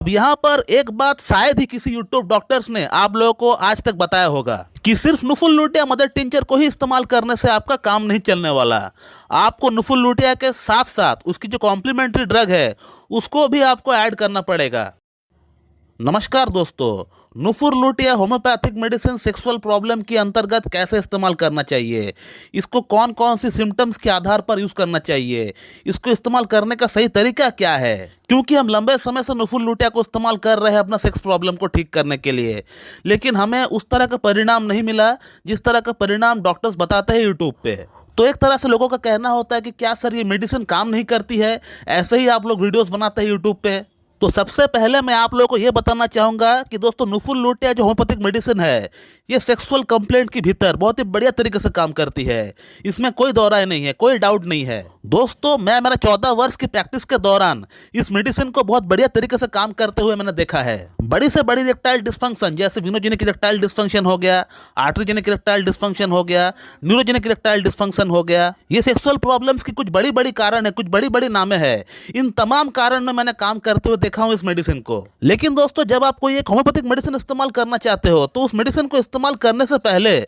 अब यहाँ पर एक बात शायद ही किसी यूट्यूब डॉक्टर्स ने आप लोगों को आज तक बताया होगा कि सिर्फ नुफुलुटिया मदर टिंचर को ही इस्तेमाल करने से आपका काम नहीं चलने वाला। आपको नुफुलुटिया के साथ साथ उसकी जो कॉम्प्लीमेंट्री ड्रग है उसको भी आपको ऐड करना पड़ेगा। नमस्कार दोस्तों, नुफुलुटिया होम्योपैथिक मेडिसिन सेक्सुअल प्रॉब्लम के अंतर्गत कैसे इस्तेमाल करना चाहिए, इसको कौन कौन सी सिम्टम्स के आधार पर यूज़ करना चाहिए, इसको इस्तेमाल करने का सही तरीका क्या है। क्योंकि हम लंबे समय से नुफुलुटिया को इस्तेमाल कर रहे हैं अपना सेक्स प्रॉब्लम को ठीक करने के लिए, लेकिन हमें उस तरह का परिणाम नहीं मिला जिस तरह का परिणाम डॉक्टर्स बताते हैं यूट्यूब पे। तो एक तरह से लोगों का कहना होता है कि क्या सर ये मेडिसिन काम नहीं करती है, ऐसे ही आप लोग वीडियोज़ बनाते हैं यूट्यूब पे। तो सबसे पहले मैं आप लोगों को ये बताना चाहूँगा कि दोस्तों नुफुलुटिया जो होम्योपैथिक मेडिसिन है ये सेक्सुअल कंप्लेंट के भीतर बहुत ही बढ़िया तरीके से काम करती है। इसमें कोई दो राय नहीं है, कोई डाउट नहीं है। दोस्तों मैं मेरा 14 वर्ष की प्रैक्टिस के दौरान इस मेडिसिन को बहुत बढ़िया तरीके से काम करते हुए मैंने देखा है। बड़ी से बड़ी इरेक्टाइल डिस्फंक्शन जैसे विनोजेनिक इरेक्टाइल डिस्फंक्शन हो गया, आर्टरीजेनिक इरेक्टाइल डिस्फंक्शन हो गया, न्यूरोजेनिक इरेक्टाइल डिस्फंक्शन हो गया, ये सेक्सुअल प्रॉब्लम्स की कुछ बड़ी बड़ी कारण है, कुछ बड़ी बड़ी नामें है। इन तमाम कारण में मैंने काम करते हुए देखा हूँ इस मेडिसिन को। लेकिन दोस्तों जब आप कोई एक होम्योपैथिक मेडिसिन इस्तेमाल करना चाहते हो तो उस मेडिसिन को इस्तेमाल करने से पहले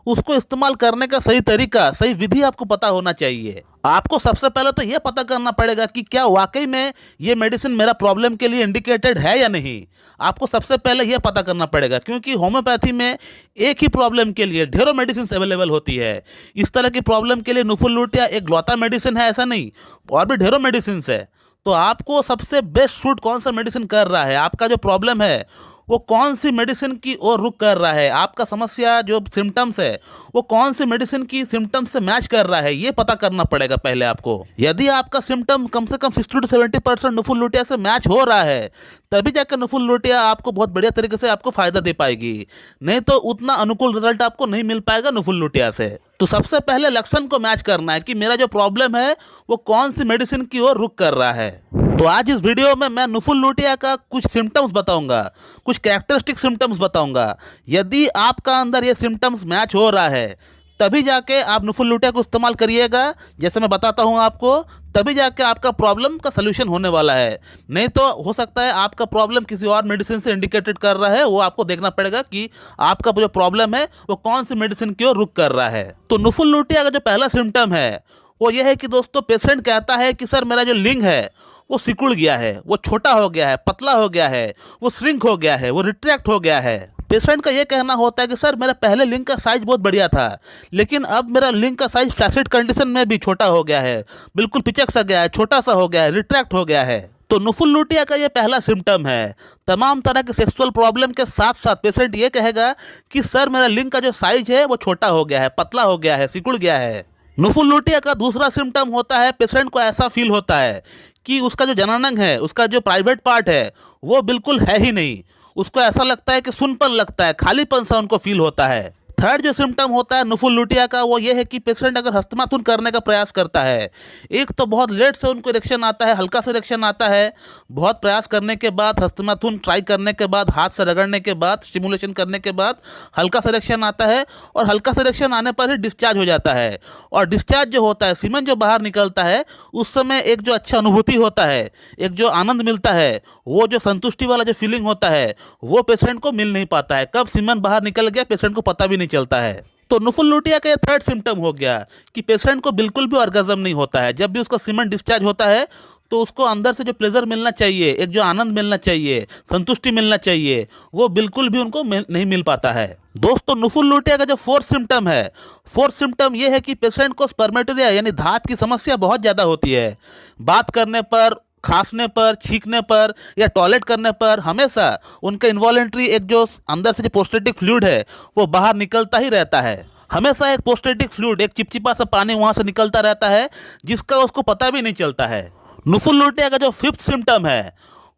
उसको इस्तेमाल करने का सही तरीका, सही विधि आपको पता होना चाहिए। आपको सबसे पहले तो यह पता करना पड़ेगा कि क्या वाकई में ये मेडिसिन मेरा प्रॉब्लम के लिए इंडिकेटेड है या नहीं। आपको सबसे पहले यह पता करना पड़ेगा, क्योंकि होम्योपैथी में एक ही प्रॉब्लम के लिए ढेरों मेडिसिन अवेलेबल होती है। इस तरह की प्रॉब्लम के लिए नुफुलुटिया एक लौता मेडिसिन है ऐसा नहीं, और भी ढेरों मेडिसिन है। तो आपको सबसे बेस्ट सूट कौन सा मेडिसिन कर रहा है, आपका जो प्रॉब्लम है वो कौन सी मेडिसिन की ओर रुख कर रहा है, आपका समस्या जो सिम्टम्स है वो कौन सी मेडिसिन की सिम्टम्स से मैच कर रहा है, ये पता करना पड़ेगा पहले आपको। यदि आपका सिम्टम कम से कम 60 to 70% नुफुलुटिया से मैच हो रहा है तभी जाकर नुफुलुटिया आपको बहुत बढ़िया तरीके से आपको फायदा दे पाएगी, नहीं तो उतना अनुकूल रिजल्ट आपको नहीं मिल पाएगा नुफुलुटिया से। तो सबसे पहले लक्षण को मैच करना है कि मेरा जो प्रॉब्लम है वो कौन सी मेडिसिन की ओर रुख कर रहा है। तो आज इस वीडियो में मैं नुफुलुटिया का कुछ सिम्टम्स बताऊंगा, कुछ कैरेक्टरिस्टिक सिम्टम्स बताऊंगा। यदि आपका अंदर ये सिम्टम्स मैच हो रहा है तभी जाके आप नुफुलुटिया को इस्तेमाल करिएगा, जैसे मैं बताता हूँ आपको, तभी जाके आपका प्रॉब्लम का सलूशन होने वाला है। नहीं तो हो सकता है आपका प्रॉब्लम किसी और मेडिसिन से इंडिकेटेड कर रहा है, वो आपको देखना पड़ेगा कि आपका जो प्रॉब्लम है वो कौन सी मेडिसिन की ओर रुख कर रहा है। तो नुफुलुटिया का जो पहला सिम्टम है वो ये है कि दोस्तों पेशेंट कहता है कि सर मेरा जो लिंग है वो सिकुड़ गया है, वो छोटा हो गया है, पतला हो गया है, वो श्रिंक हो गया है, वो रिट्रैक्ट हो गया है। पेशेंट का ये कहना होता है कि सर मेरा पहले लिंग का साइज बहुत बढ़िया था, लेकिन अब मेरा लिंग का साइज फ्लैसिड कंडीशन में भी छोटा हो गया है, बिल्कुल पिचक सा गया है, छोटा सा हो गया है, रिट्रैक्ट हो गया है। तो नुफुलुटिया का ये पहला सिम्टम है। तमाम तरह के सेक्सुअल प्रॉब्लम के साथ साथ पेशेंट ये कहेगा कि सर मेरा लिंग का जो साइज है वो छोटा हो गया है, पतला हो गया है, सिकुड़ गया है। नुफुलुटिया का दूसरा सिम्टम होता है पेशेंट को ऐसा फील होता है कि उसका जो जननांग है, उसका जो प्राइवेट पार्ट है वो बिल्कुल है ही नहीं। उसको ऐसा लगता है कि सुनपन लगता है, खालीपन सा उनको फील होता है। थर्ड जो सिम्टम होता है नुफुलुटिया का वो ये है कि पेशेंट अगर हस्तमैथुन करने का प्रयास करता है, एक तो बहुत लेट से उनको इरेक्शन आता है, हल्का सा इरेक्शन आता है, बहुत प्रयास करने के बाद, हस्तमैथुन ट्राई करने के बाद, हाथ से रगड़ने के बाद, स्टिमुलेशन करने के बाद हल्का सा इरेक्शन आता है, और हल्का सा इरेक्शन आने पर ही डिस्चार्ज हो जाता है। और डिस्चार्ज जो होता है, सीमेन जो बाहर निकलता है, उस समय एक जो अच्छा अनुभूति होता है, एक जो आनंद मिलता है, वो जो संतुष्टि वाला जो फीलिंग होता है वो पेशेंट को मिल नहीं पाता है। कब सीमेन बाहर निकल गया पेशेंट को पता भी नहीं चलता है। तो नुफुलुटिया का ये थर्ड सिम्टम हो गया कि पेशेंट को बिल्कुल भी ऑर्गेज्म नहीं होता है। जब भी उसका सीमेन डिस्चार्ज होता है तो उसको अंदर से जो प्लेजर मिलना चाहिए, एक जो आनंद मिलना चाहिए, संतुष्टि मिलना चाहिए, वो बिल्कुल भी उनको नहीं मिल पाता है। दोस्तों नुफुलुटिया का जो फोर्थ सिम्टम है, फोर्थ सिम्टम ये है कि पेशेंट को स्पर्मेटोरिया यानी धात की समस्या बहुत ज़्यादा होती है। बात करने पर, खांसने पर, छींकने पर या टॉयलेट करने पर हमेशा उनका इन्वॉलेंट्री एक जो अंदर से जो प्रोस्टेटिक फ्लूइड है वो बाहर निकलता ही रहता है। हमेशा एक प्रोस्टेटिक फ्लूइड, एक चिपचिपा सा पानी वहाँ से निकलता रहता है जिसका उसको पता भी नहीं चलता है। नुफुलुटिया का जो फिफ्थ सिम्टम है,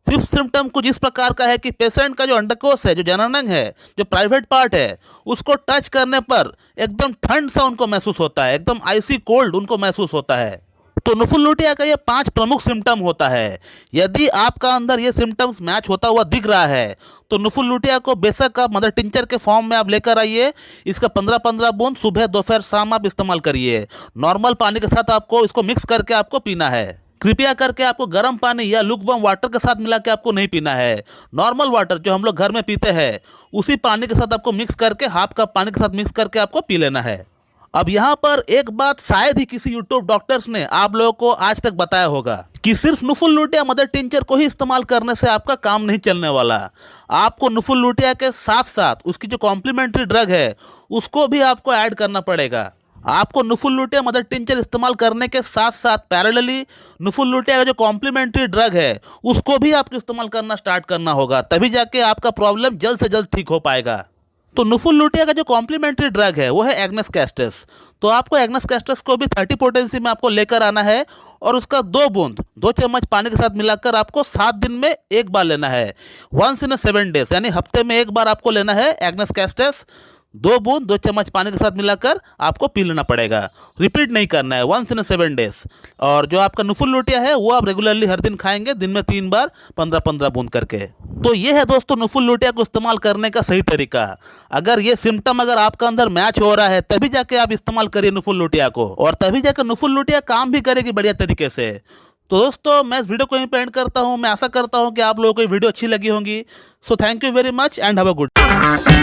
फिफ्थ सिम्टम कुछ इस प्रकार का है कि पेशेंट का जो अंडकोश है, जो जननांग है, जो प्राइवेट पार्ट है, उसको टच करने पर एकदम ठंड सा उनको महसूस होता है, एकदम आइसी कोल्ड उनको महसूस होता है। तो नुफुलुटिया का ये 5 प्रमुख सिम्टम होता है। यदि आपका अंदर ये सिम्टम्स मैच होता हुआ दिख रहा है तो नुफुलुटिया को बेशक आप मदर टिंचर के फॉर्म में आप लेकर आइए। इसका 15-15 बूंद सुबह दोपहर शाम आप इस्तेमाल करिए। नॉर्मल पानी के साथ आपको इसको मिक्स करके आपको पीना है। कृपया करके आपको गर्म पानी या लुकवार्म वाटर के साथ मिला के आपको नहीं पीना है। नॉर्मल वाटर जो हम लोग घर में पीते हैं उसी पानी के साथ आपको मिक्स करके, हाफ कप पानी के साथ मिक्स करके आपको पी लेना है। अब यहाँ पर एक बात शायद ही किसी यूट्यूब डॉक्टर्स ने आप लोगों को आज तक बताया होगा कि सिर्फ नुफुलुटिया मदर टिंचर को ही इस्तेमाल करने से आपका काम नहीं चलने वाला। आपको नुफुलुटिया के साथ साथ उसकी जो कॉम्प्लीमेंट्री ड्रग है उसको भी आपको ऐड करना पड़ेगा। आपको नुफुलुटिया मदर टिंचर इस्तेमाल करने के साथ साथ पैरेलली नुफुलुटिया का जो कॉम्प्लीमेंट्री ड्रग है उसको भी आपको इस्तेमाल करना स्टार्ट करना होगा, तभी जाके आपका प्रॉब्लम जल्द से जल्द ठीक हो पाएगा। तो नुफुलुटिया का जो कॉम्प्लीमेंट्री ड्रग है वो है एग्नेस कैस्टस। तो आपको एग्नेस कैस्टस को भी 30 पोटेंसी में आपको लेकर आना है और उसका 2 बूंद 2 चम्मच पानी के साथ मिलाकर आपको 7 दिन में एक बार लेना है। 1 in 7 days, यानी हफ्ते में एक बार आपको लेना है एग्नेस कैस्टस। 2 बूंद 2 चम्मच पानी के साथ मिलाकर आपको पी लेना पड़ेगा। रिपीट नहीं करना है, 1 in 7 days। और जो आपका नुफुलुटिया है वो आप रेगुलरली हर दिन खाएंगे, दिन में 3 बार 15-15 बूंद करके। तो ये है दोस्तों नुफुलुटिया को इस्तेमाल करने का सही तरीका। अगर ये सिम्टम अगर आपका अंदर मैच हो रहा है तभी जाके आप इस्तेमाल करिए नुफुलुटिया को, और तभी जाकर नुफुलुटिया काम भी करेगी बढ़िया तरीके से। तो दोस्तों मैं इस वीडियो को यहीं पे एंड करता हूँ। मैं आशा करता हूँ कि आप लोगों को ये वीडियो अच्छी लगी होगी। So thank you very much and have a good.